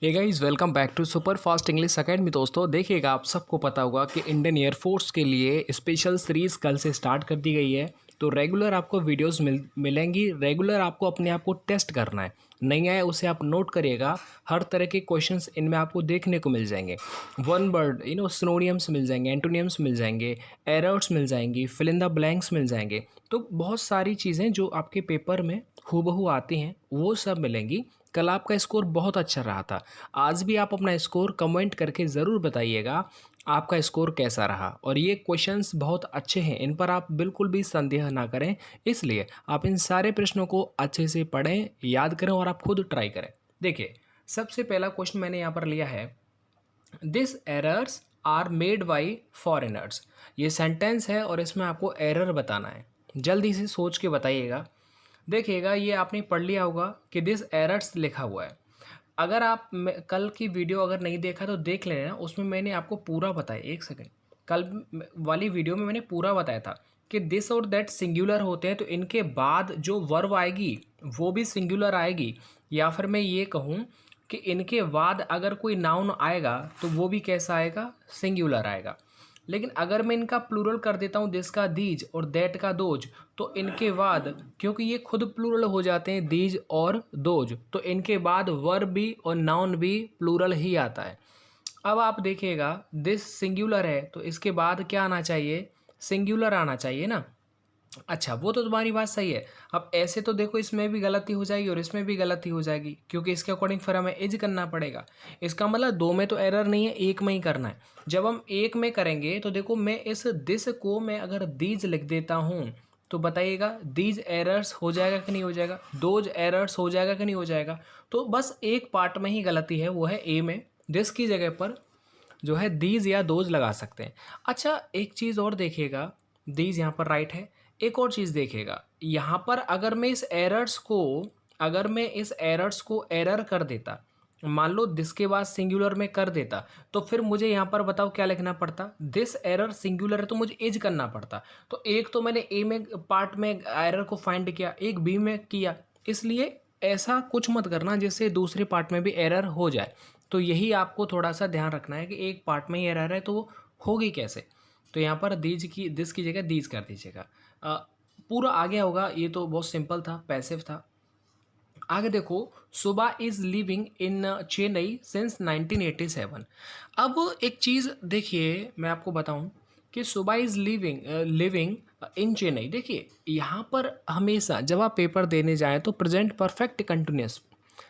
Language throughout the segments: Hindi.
Hey guys, welcome back to super fast English academy. दोस्तों देखिएगा, आप सबको पता होगा कि इंडियन एयरफोर्स के लिए स्पेशल सीरीज़ कल से स्टार्ट कर दी गई है। तो रेगुलर आपको वीडियोस मिलेंगी। रेगुलर आपको अपने आप को टेस्ट करना है। नहीं आया उसे आप नोट करिएगा। हर तरह के क्वेश्चंस इनमें आपको देखने को मिल जाएंगे। वन वर्ड सिनोनियम्स मिल जाएंगे, एंटोनियम्स मिल जाएंगे, एरर्स मिल जाएंगी, फिल इन द ब्लैंक्स मिल जाएंगे। तो बहुत सारी चीज़ें जो आपके पेपर में हूबहू आती हैं वो सब मिलेंगी। कल आपका स्कोर बहुत अच्छा रहा था। आज भी आप अपना स्कोर कमेंट करके ज़रूर बताइएगा आपका स्कोर कैसा रहा। और ये क्वेश्चंस बहुत अच्छे हैं, इन पर आप बिल्कुल भी संदेह ना करें। इसलिए आप इन सारे प्रश्नों को अच्छे से पढ़ें, याद करें और आप खुद ट्राई करें। देखिए, सबसे पहला क्वेश्चन मैंने यहाँ पर लिया है, this errors are made by foreigners. ये सेंटेंस है और इसमें आपको एरर बताना है। जल्दी से सोच के बताइएगा। देखिएगा, ये आपने पढ़ लिया होगा कि दिस एरर्स लिखा हुआ है। अगर आप कल की वीडियो अगर नहीं देखा तो देख लेना, उसमें मैंने आपको पूरा बताया। एक सेकंड, कल वाली वीडियो में मैंने पूरा बताया था कि दिस और दैट सिंगुलर होते हैं तो इनके बाद जो वर्ब आएगी वो भी सिंगुलर आएगी। या फिर मैं ये कहूँ कि इनके बाद अगर कोई नाउन आएगा तो वो भी कैसा आएगा, सिंगुलर आएगा। लेकिन अगर मैं इनका प्लूरल कर देता हूँ, दिस का दीज और दैट का दोज, तो इनके बाद, क्योंकि ये खुद प्लूरल हो जाते हैं दीज और दोज, तो इनके बाद वर्ब भी और नाउन भी प्लूरल ही आता है। अब आप देखिएगा, दिस सिंगुलर है तो इसके बाद क्या आना चाहिए, सिंगुलर आना चाहिए ना। अच्छा, वो तो तुम्हारी बात सही है। अब ऐसे तो देखो, इसमें भी गलती हो जाएगी और इसमें भी गलती हो जाएगी, क्योंकि इसके अकॉर्डिंग फिर हमें इज करना पड़ेगा। इसका मतलब दो में तो एरर नहीं है, एक में ही करना है। जब हम एक में करेंगे तो देखो, मैं इस दिस को मैं अगर दीज लिख देता हूँ तो बताइएगा, दीज एरर्स हो जाएगा कि नहीं हो जाएगा, दोज एरर्स हो जाएगा कि नहीं हो जाएगा। तो बस एक पार्ट में ही गलती है, वो है ए में। दिस की जगह पर जो है दीज या दोज लगा सकते हैं। अच्छा, एक चीज़ और देखिएगा, दीज यहाँ पर राइट है। एक और चीज़ देखिएगा, यहाँ पर अगर मैं इस एरर्स को एरर कर देता, मान लो दिस के बाद सिंगुलर में कर देता, तो फिर मुझे यहाँ पर बताओ क्या लिखना पड़ता, दिस एरर सिंगुलर है तो मुझे इज करना पड़ता। तो एक तो मैंने ए में पार्ट में एरर को फाइंड किया, एक बी में किया। इसलिए ऐसा कुछ मत करना जिससे दूसरे पार्ट में भी एरर हो जाए। तो यही आपको थोड़ा सा ध्यान रखना है कि एक पार्ट में ही एरर है तो वो होगी कैसे। तो यहाँ पर दिस की जगह दीज कर दीजिएगा। पूरा आ गया होगा। ये तो बहुत सिंपल था, पैसिव था। आगे देखो, सुबह is living in Chennai since 1987। अब एक चीज़ देखिए, मैं आपको बताऊं कि सुबह is living living in Chennai. देखिए, यहाँ पर हमेशा जब आप पेपर देने जाएं तो present perfect continuous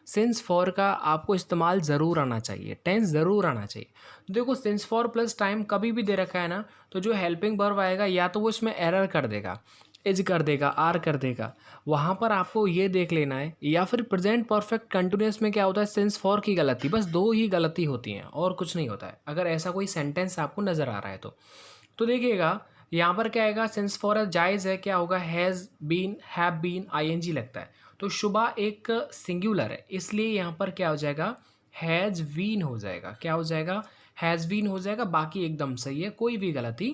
since for का आपको इस्तेमाल ज़रूर आना चाहिए, टेंस ज़रूर आना चाहिए। देखो, सिंस फॉर प्लस टाइम कभी भी दे रखा है ना, तो जो हेल्पिंग वर्ब आएगा या तो वो इसमें एरर कर देगा, इज कर देगा, आर कर देगा। वहाँ पर आपको ये देख लेना है। या फिर प्रेजेंट परफेक्ट कंटिन्यूस में क्या होता है, सिंस फॉर की गलती, बस दो ही गलती होती हैं और कुछ नहीं होता है। अगर ऐसा कोई सेंटेंस आपको नज़र आ रहा है तो देखिएगा, यहाँ पर क्या आएगा, सिंस फॉर जायज़ है, क्या होगा, has been, have been, ING लगता है। तो शुबा एक सिंगुलर है, इसलिए यहाँ पर क्या हो जाएगा, हैज़ बीन हो जाएगा। क्या हो जाएगा, हैज़ बीन हो जाएगा। बाकी एकदम सही है, कोई भी गलती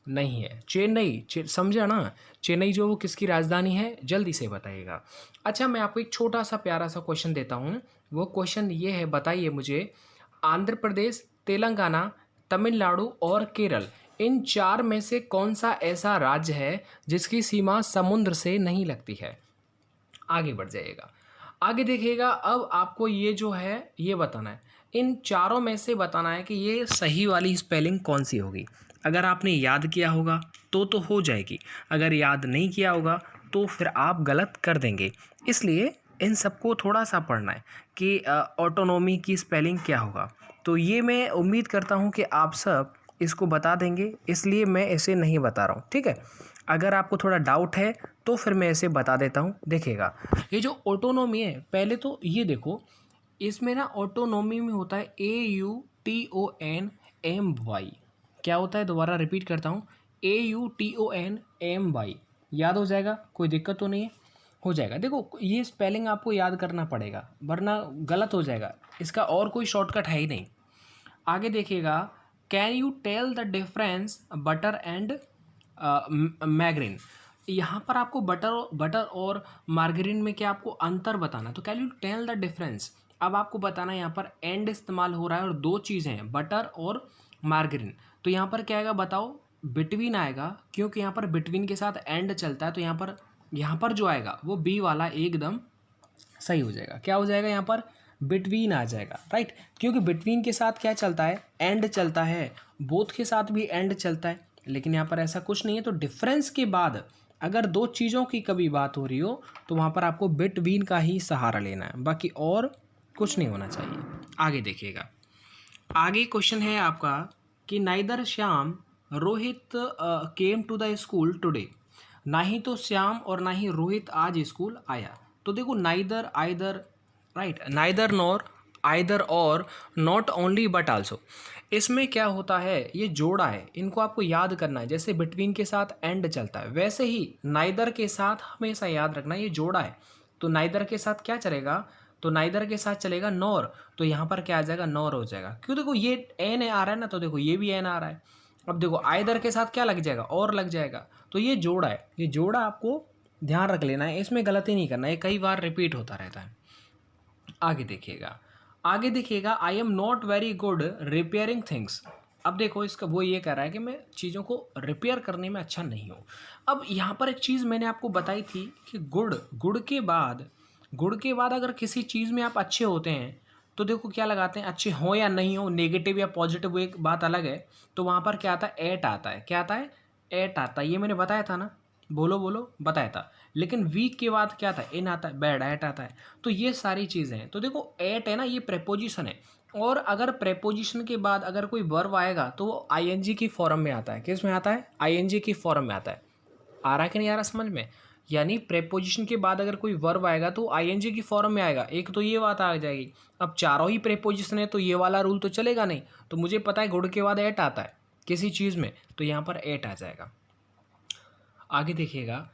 नहीं है। चेन्नई समझा ना, चेन्नई जो वो किसकी राजधानी है, जल्दी से बताइएगा। अच्छा, मैं आपको एक छोटा सा प्यारा सा क्वेश्चन देता हूँ। वो क्वेश्चन ये है, बताइए मुझे, आंध्र प्रदेश, तेलंगाना, तमिलनाडु और केरल, इन चार में से कौन सा ऐसा राज्य है जिसकी सीमा समुद्र से नहीं लगती है। आगे बढ़ जाइएगा। आगे देखिएगा, अब आपको ये जो है ये बताना है, इन चारों में से बताना है कि ये सही वाली स्पेलिंग कौन सी होगी। अगर आपने याद किया होगा तो हो जाएगी, अगर याद नहीं किया होगा तो फिर आप गलत कर देंगे। इसलिए इन सबको थोड़ा सा पढ़ना है कि ऑटोनॉमी की स्पेलिंग क्या होगा। तो ये मैं उम्मीद करता हूँ कि आप सब इसको बता देंगे, इसलिए मैं इसे नहीं बता रहा हूँ, ठीक है। अगर आपको थोड़ा डाउट है तो फिर मैं इसे बता देता हूँ। देखिएगा, ये जो ऑटोनॉमी है, पहले तो ये देखो, इसमें ना ऑटोनॉमी में होता है AUTONMY। क्या होता है, दोबारा रिपीट करता हूँ, AUTONMY। याद हो जाएगा, कोई दिक्कत तो नहीं है, हो जाएगा। देखो, ये स्पेलिंग आपको याद करना पड़ेगा वरना गलत हो जाएगा, इसका और कोई शॉर्टकट है ही नहीं। आगे देखिएगा, can you tell the difference butter and margarine. यहाँ पर आपको बटर और मार्गरीन में क्या आपको अंतर बताना, तो can you tell the difference. अब आपको बताना है यहाँ पर एंड इस्तेमाल हो रहा है और दो चीज़ें हैं, बटर और मार्गरीन। तो यहाँ पर क्या आएगा बताओ, बिटवीन आएगा, क्योंकि यहाँ पर बिटवीन के साथ एंड चलता है, तो यहाँ पर जो आएगा वो बी वाला एकदम सही हो जाएगा। क्या हो जाएगा यहाँ पर, बिटवीन आ जाएगा, राइट। क्योंकि बिटवीन के साथ क्या चलता है, एंड चलता है, बोथ के साथ भी एंड चलता है, लेकिन यहाँ पर ऐसा कुछ नहीं है। तो डिफरेंस के बाद अगर दो चीज़ों की कभी बात हो रही हो तो वहाँ पर आपको बिटवीन का ही सहारा लेना है, बाकी और कुछ नहीं होना चाहिए। आगे देखिएगा, आगे क्वेश्चन है आपका कि neither Shyam Rohit came to the school today. ना ही तो श्याम और ना ही रोहित आज स्कूल आया। तो देखो neither, either, right, neither nor, either और, नॉट ओनली बट आल्सो, इसमें क्या होता है, ये जोड़ा है, इनको आपको याद करना है। जैसे बिटवीन के साथ एंड चलता है, वैसे ही नाइदर के साथ हमेशा याद रखना है, ये जोड़ा है। तो नाइदर के साथ क्या चलेगा, तो नाइदर के साथ चलेगा नॉर, तो यहाँ पर क्या आ जाएगा, नॉर हो जाएगा। क्यों, देखो ये एन आ रहा है ना, तो देखो ये भी एन आ रहा है। अब देखो आइदर के साथ क्या लग जाएगा, और लग जाएगा। तो ये जोड़ा है, ये जोड़ा आपको ध्यान रख लेना है, इसमें गलती नहीं करना है, ये कई बार रिपीट होता रहता है। आगे देखिएगा, आगे देखिएगा, I am not very good repairing things. अब देखो इसका वो ये कह रहा है कि मैं चीज़ों को रिपेयर करने में अच्छा नहीं हूँ। अब यहाँ पर एक चीज़ मैंने आपको बताई थी कि गुड़ के बाद अगर किसी चीज़ में आप अच्छे होते हैं तो देखो क्या लगाते हैं, अच्छे हों या नहीं हो, नेगेटिव या पॉजिटिव, वो एक बात अलग है। तो वहाँ पर क्या आता है, एट आता है। क्या आता है, एट आता है। ये मैंने बताया था ना, बोलो बोलो, बताया था। लेकिन वीक के बाद क्या आता है, इन आता है, बैड, एट आता है। तो ये सारी चीज़ें हैं। तो देखो एट है ना, ये प्रेपोजिशन है, और अगर प्रेपोजिशन के बाद अगर कोई वर्ब आएगा तो वो आईएनजी की फॉर्म में आता है। किस में आता है, आईएनजी की फॉर्म में आता है। आ रहा है कि नहीं आ रहा समझ में, यानी प्रेपोजिशन के बाद अगर कोई वर्ब आएगा तो आईएनजी की फॉर्म में आएगा। एक तो ये बात आ जाएगी। अब चारों ही प्रेपोजिशन है तो ये वाला रूल तो चलेगा नहीं। तो मुझे पता है गुड के बाद एट आता है किसी चीज़ में, तो यहाँ पर एट आ जाएगा। आगे देखिएगा,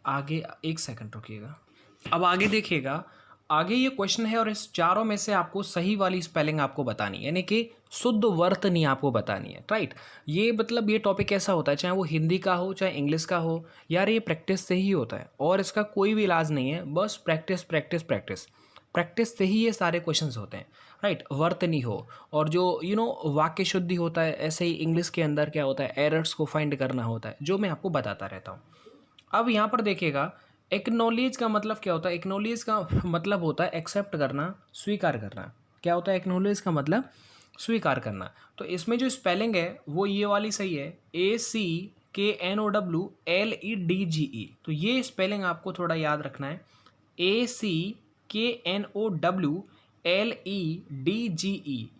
आगे एक सेकंड रुकिएगा। अब आगे देखिएगा, आगे ये क्वेश्चन है और इस चारों में से आपको सही वाली स्पेलिंग आपको बतानी है, यानी कि शुद्ध वर्तनी आपको बतानी है, राइट। ये मतलब ये टॉपिक ऐसा होता है, चाहे वो हिंदी का हो चाहे इंग्लिश का हो, यार ये प्रैक्टिस से ही होता है और इसका कोई भी इलाज नहीं है, बस प्रैक्टिस प्रैक्टिस प्रैक्टिस। प्रैक्टिस से ही ये सारे क्वेश्चंस होते हैं, राइट। वर्तनी हो और जो वाक्य शुद्धि होता है, ऐसे ही इंग्लिश के अंदर क्या होता है, एरर्स को फाइंड करना होता है, जो मैं आपको बताता रहता हूँ। अब यहाँ पर देखिएगा, एक्नॉलेज का मतलब क्या होता है, एक्नॉलेज का मतलब होता है एक्सेप्ट करना, स्वीकार करना। क्या होता है एक्नॉलेज का मतलब, स्वीकार करना। तो इसमें जो स्पेलिंग है वो ये वाली सही है, ACKNOWLEDGE। तो ये स्पेलिंग आपको थोड़ा याद रखना है, ACKNOWLEDGE,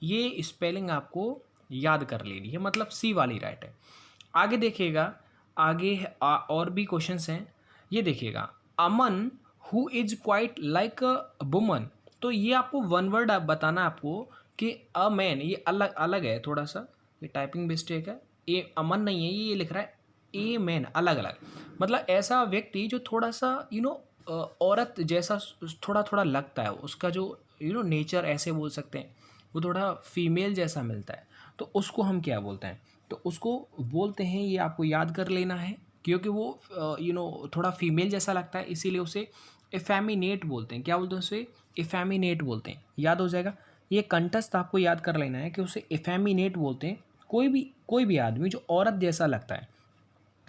ये स्पेलिंग आपको याद कर लेनी है, मतलब सी वाली राइट है। आगे देखिएगा, आगे और भी क्वेश्चंस हैं। ये देखिएगा, a man who is quite like a woman. तो ये आपको वन वर्ड बताना आपको कि अ मैन, ये अलग अलग है थोड़ा सा, ये टाइपिंग मिस्टेक है, ये अमन नहीं है, ये लिख रहा है ए मैन, अलग अलग। मतलब ऐसा व्यक्ति जो थोड़ा सा औरत जैसा थोड़ा थोड़ा लगता है, उसका जो नेचर ऐसे बोल सकते हैं, वो थोड़ा फीमेल जैसा मिलता है, तो उसको हम क्या बोलते हैं, तो उसको बोलते हैं, ये आपको याद कर लेना है, क्योंकि वो थोड़ा फीमेल जैसा लगता है, इसीलिए उसे इफेमिनेट बोलते हैं। क्या बोलते हैं उसे, इफेमिनेट बोलते हैं, याद हो जाएगा। ये कंटस्ट आपको याद कर लेना है कि उसे इफेमिनेट बोलते हैं। कोई भी आदमी जो औरत जैसा लगता है,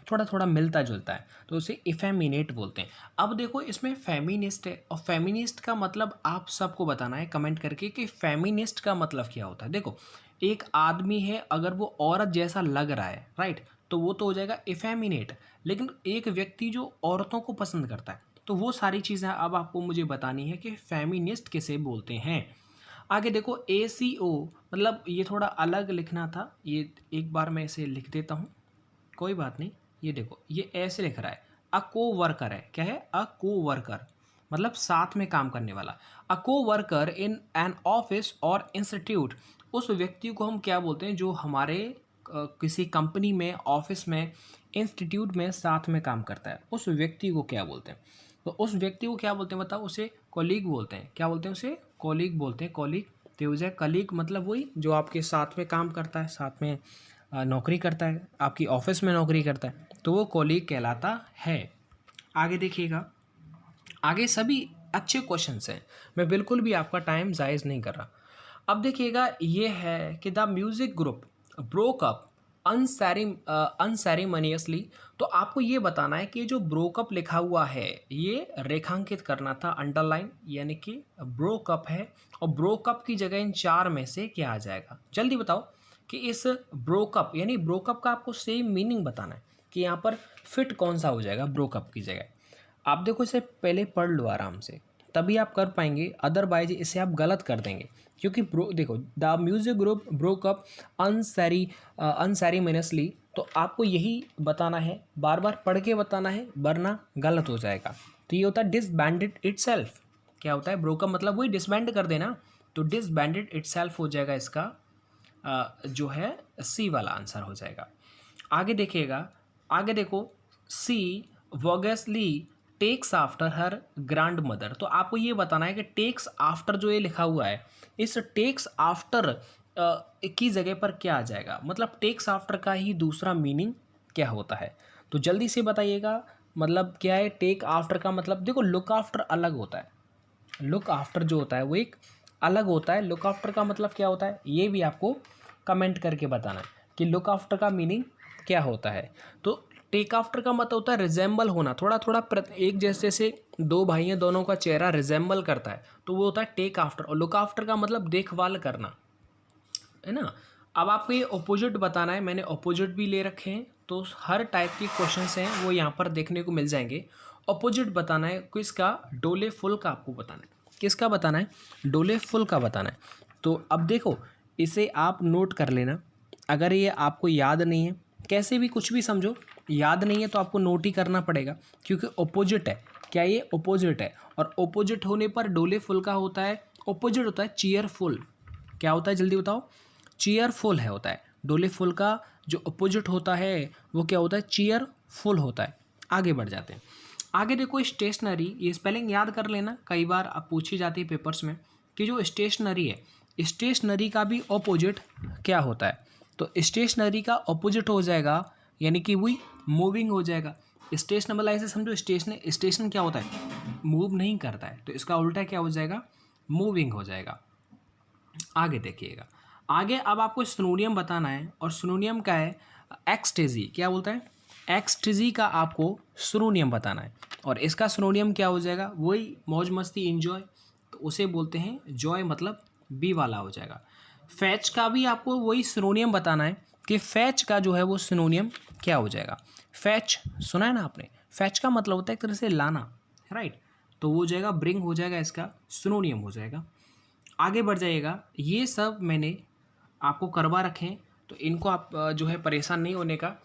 थोड़ा थोड़ा मिलता जुलता है, तो उसे इफेमिनेट बोलते हैं। अब देखो इसमें फेमिनिस्ट है, और फेमिनिस्ट का मतलब आप सबको बताना है कमेंट करके कि फेमिनिस्ट का मतलब क्या होता है। देखो एक आदमी है, अगर वो औरत जैसा लग रहा है, राइट, तो वो तो हो जाएगा इफेमिनेट। लेकिन एक व्यक्ति जो औरतों को पसंद करता है, तो वो सारी चीज़ें अब आपको मुझे बतानी है कि फेमिनिस्ट किसे बोलते हैं। आगे देखो, ACO मतलब ये थोड़ा अलग लिखना था, ये एक बार मैं इसे लिख देता हूँ, कोई बात नहीं। ये देखो ये ऐसे लिख रहा है, अ को वर्कर है, क्या है, अ को वर्कर, मतलब साथ में काम करने वाला। अ को वर्कर इन एन ऑफिस और इंस्टीट्यूट, उस व्यक्ति को हम क्या बोलते हैं जो हमारे किसी कंपनी में, ऑफिस में, इंस्टीट्यूट में साथ में काम करता है, उस व्यक्ति को क्या बोलते हैं। तो उस व्यक्ति को क्या बोलते हैं बताओ, उसे कॉलीग बोलते हैं। क्या बोलते हैं उसे, कॉलीग बोलते हैं, कॉलीग। तो हो जाए कलीग, मतलब वही जो आपके साथ में काम करता है, साथ में नौकरी करता है, आपकी ऑफिस में नौकरी करता है, तो वो कॉलीग कहलाता है। आगे देखिएगा, आगे सभी अच्छे क्वेश्चंस हैं, मैं बिल्कुल भी आपका टाइम ज़ायज़ नहीं कर रहा। अब देखिएगा ये है कि the music group broke up unceremoniously. तो आपको ये बताना है कि ये जो ब्रोकअप लिखा हुआ है ये रेखांकित करना था, अंडरलाइन, यानी कि ब्रोकअप है और ब्रोकअप की जगह इन चार में से क्या आ जाएगा। जल्दी बताओ कि इस ब्रोकअप यानी ब्रोकअप का आपको सेम मीनिंग बताना है कि यहाँ पर फिट कौन सा हो जाएगा ब्रोकअप की जगह। आप देखो इसे पहले पढ़ लो आराम से, तभी आप कर पाएंगे, अदरवाइज इसे आप गलत कर देंगे। क्योंकि देखो the music group broke up unceremoniously, तो आपको यही बताना है, बार बार पढ़ के बताना है, वरना गलत हो जाएगा। तो ये होता है डिसबैंडेड इटसेल्फ। क्या होता है ब्रोकअप मतलब वही डिसबैंड कर देना, तो डिसबैंडेड इटसेल्फ हो जाएगा इसका जो है सी वाला आंसर हो जाएगा। आगे देखिएगा, आगे देखो, she vaguely takes after her grand mother. तो आपको ये बताना है कि टेक्स आफ्टर जो ये लिखा हुआ है, इस टेक्स आफ्टर की जगह पर क्या आ जाएगा, मतलब टेक्स आफ्टर का ही दूसरा मीनिंग क्या होता है। तो जल्दी से बताइएगा, मतलब क्या है टेक आफ्टर का मतलब। देखो लुक आफ्टर अलग होता है, लुक आफ्टर जो होता है वो एक अलग होता है। लुक आफ्टर का मतलब क्या होता है ये भी आपको कमेंट करके बताना है कि लुक आफ्टर का मीनिंग क्या होता है। तो टेक आफ्टर का मतलब होता है रिजेंबल होना, थोड़ा थोड़ा एक जैसे दो भाई हैं दोनों का चेहरा रिजेंबल करता है, तो वो होता है टेक आफ्टर। और लुक आफ्टर का मतलब देखभाल करना, है ना। अब आपको ये अपोजिट बताना है, मैंने अपोजिट भी ले रखे हैं, तो हर टाइप के क्वेश्चंस हैं वो यहाँ पर देखने को मिल जाएंगे। अपोजिट बताना है किसका, डोले फुल का आपको बताना है। किसका बताना है, डोले फुल का बताना है। तो अब देखो इसे आप नोट कर लेना, अगर ये आपको याद नहीं है, कैसे भी कुछ भी समझो, याद नहीं है तो आपको नोट ही करना पड़ेगा, क्योंकि ओपोजिट है। क्या ये ओपोजिट है, और ओपोजिट होने पर डोले फुल का होता है, ओपोजिट होता है चीयरफुल। क्या होता है जल्दी बताओ, चीयरफुल है होता है। डोले फुल का जो अपोजिट होता है वो क्या होता है, चीयरफुल होता है। आगे बढ़ जाते हैं। आगे देखो स्टेशनरी, ये स्पेलिंग याद कर लेना, कई बार अब पूछी जाती है पेपर्स में कि जो स्टेशनरी है, स्टेशनरी का भी अपोजिट क्या होता है। तो स्टेशनरी का अपोजिट हो जाएगा, यानी कि वही मूविंग हो जाएगा। स्टेशन मतलब ऐसे समझो, स्टेशन क्या होता है, मूव नहीं करता है, तो इसका उल्टा क्या हो जाएगा, मूविंग हो जाएगा। आगे देखिएगा, आगे अब आपको सिनोनियम बताना है, और सिनोनियम का है एक्सटेजी। क्या बोलता है, एक्सटेजी का आपको सिनोनियम बताना है, और इसका सिनोनियम क्या हो जाएगा, वही मौज मस्ती इंजॉय, तो उसे बोलते हैं जॉय, मतलब बी वाला हो जाएगा। फैच का भी आपको वही सिनोनियम बताना है कि फैच का जो है वो सिनोनियम क्या हो जाएगा। फैच सुना है ना आपने, फैच का मतलब होता है एक तरह से लाना, राइट, तो वो हो जाएगा ब्रिंग हो जाएगा, इसका सिनोनियम हो जाएगा। आगे बढ़ जाइएगा, ये सब मैंने आपको करवा रखे हैं, तो इनको आप जो है परेशान नहीं होने का,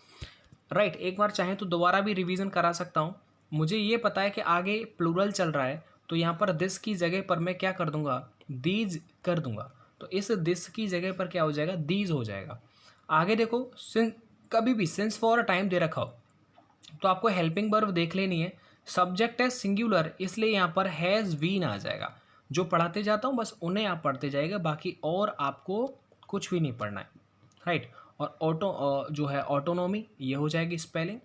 राइट। एक बार चाहें तो दोबारा भी रिवीजन करा सकता हूँ। मुझे ये पता है कि आगे प्लूरल चल रहा है, तो यहाँ पर दिस की जगह पर मैं क्या कर दूंगा, दीज कर दूंगा, तो इस दिस की जगह पर क्या हो जाएगा, दीज हो जाएगा। आगे देखो, कभी भी सिंस फॉर टाइम दे रखा हो तो आपको हेल्पिंग वर्ब देख लेनी है। सब्जेक्ट है सिंगुलर, इसलिए यहाँ पर हैज़ बीन आ जाएगा। जो पढ़ाते जाता हूँ बस उन्हें आप पढ़ते जाएगा, बाकी और आपको कुछ भी नहीं पढ़ना है, राइट। और ऑटो जो है ऑटोनॉमी, ये हो जाएगी स्पेलिंग।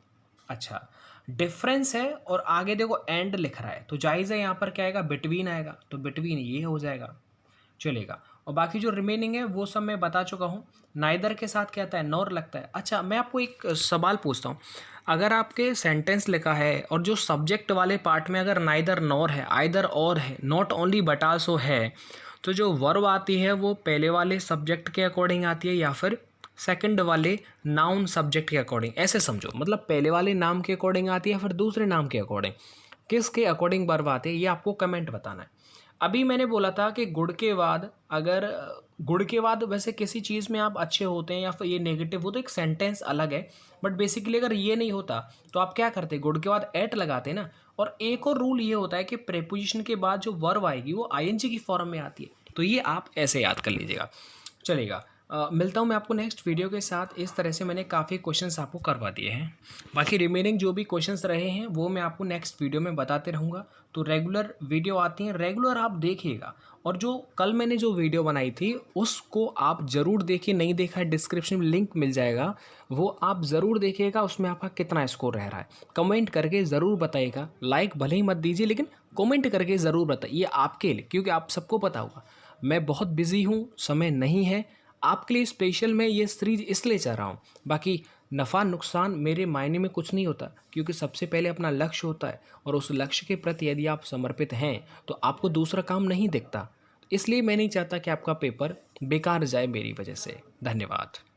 अच्छा, डिफरेंस है, और आगे देखो एंड लिख रहा है, तो जायज़ है यहाँ पर क्या आएगा, बिटवीन आएगा, तो बिटवीन ये हो जाएगा, चलेगा। और बाकी जो रिमेनिंग है वो सब मैं बता चुका हूँ। नाइदर के साथ क्या आता है, नॉर लगता है। अच्छा, मैं आपको एक सवाल पूछता हूँ, अगर आपके सेंटेंस लिखा है और जो सब्जेक्ट वाले पार्ट में अगर नाइदर नॉर है, आइदर और है, नॉट ओनली बट आल्सो है, तो जो वर्ब आती है वो पहले वाले सब्जेक्ट के अकॉर्डिंग आती है या फिर सेकंड वाले नाउन सब्जेक्ट के अकॉर्डिंग, ऐसे समझो, मतलब पहले वाले नाम के अकॉर्डिंग आती है या फिर दूसरे नाम के अकॉर्डिंग, किसके अकॉर्डिंग वर्ब आते हैं, ये आपको कमेंट बताना है। अभी मैंने बोला था कि गुड के बाद, अगर गुड के बाद वैसे किसी चीज़ में आप अच्छे होते हैं या फिर ये नेगेटिव हो तो एक सेंटेंस अलग है, बट बेसिकली अगर ये नहीं होता तो आप क्या करते, गुड के बाद एट लगाते ना। और एक और रूल ये होता है कि प्रेपोजिशन के बाद जो वर्ब आएगी वो आईएनजी की फॉर्म में आती है, तो ये आप ऐसे याद कर लीजिएगा, चलेगा। मिलता हूँ मैं आपको नेक्स्ट वीडियो के साथ। इस तरह से मैंने काफ़ी क्वेश्चंस आपको करवा दिए हैं, बाकी रिमेनिंग जो भी क्वेश्चंस रहे हैं वो मैं आपको नेक्स्ट वीडियो में बताते रहूँगा। तो रेगुलर वीडियो आती हैं, रेगुलर आप देखिएगा, और जो कल मैंने जो वीडियो बनाई थी उसको आप ज़रूर देखिए, नहीं देखा है डिस्क्रिप्शन में लिंक मिल जाएगा, वो आप ज़रूर देखिएगा, उसमें आपका कितना स्कोर रह रहा है। कमेंट करके ज़रूर बताइएगा, लाइक भले ही मत दीजिए लेकिन कमेंट करके ज़रूर बताइए, आपके लिए, क्योंकि आप सबको पता होगा मैं बहुत बिजी हूँ, समय नहीं है। आपके लिए स्पेशल मैं ये सीरीज इसलिए चाह रहा हूँ। बाकी नफ़ा नुकसान मेरे मायने में कुछ नहीं होता, क्योंकि सबसे पहले अपना लक्ष्य होता है और उस लक्ष्य के प्रति यदि आप समर्पित हैं तो आपको दूसरा काम नहीं दिखता। इसलिए मैं नहीं चाहता कि आपका पेपर बेकार जाए मेरी वजह से। धन्यवाद।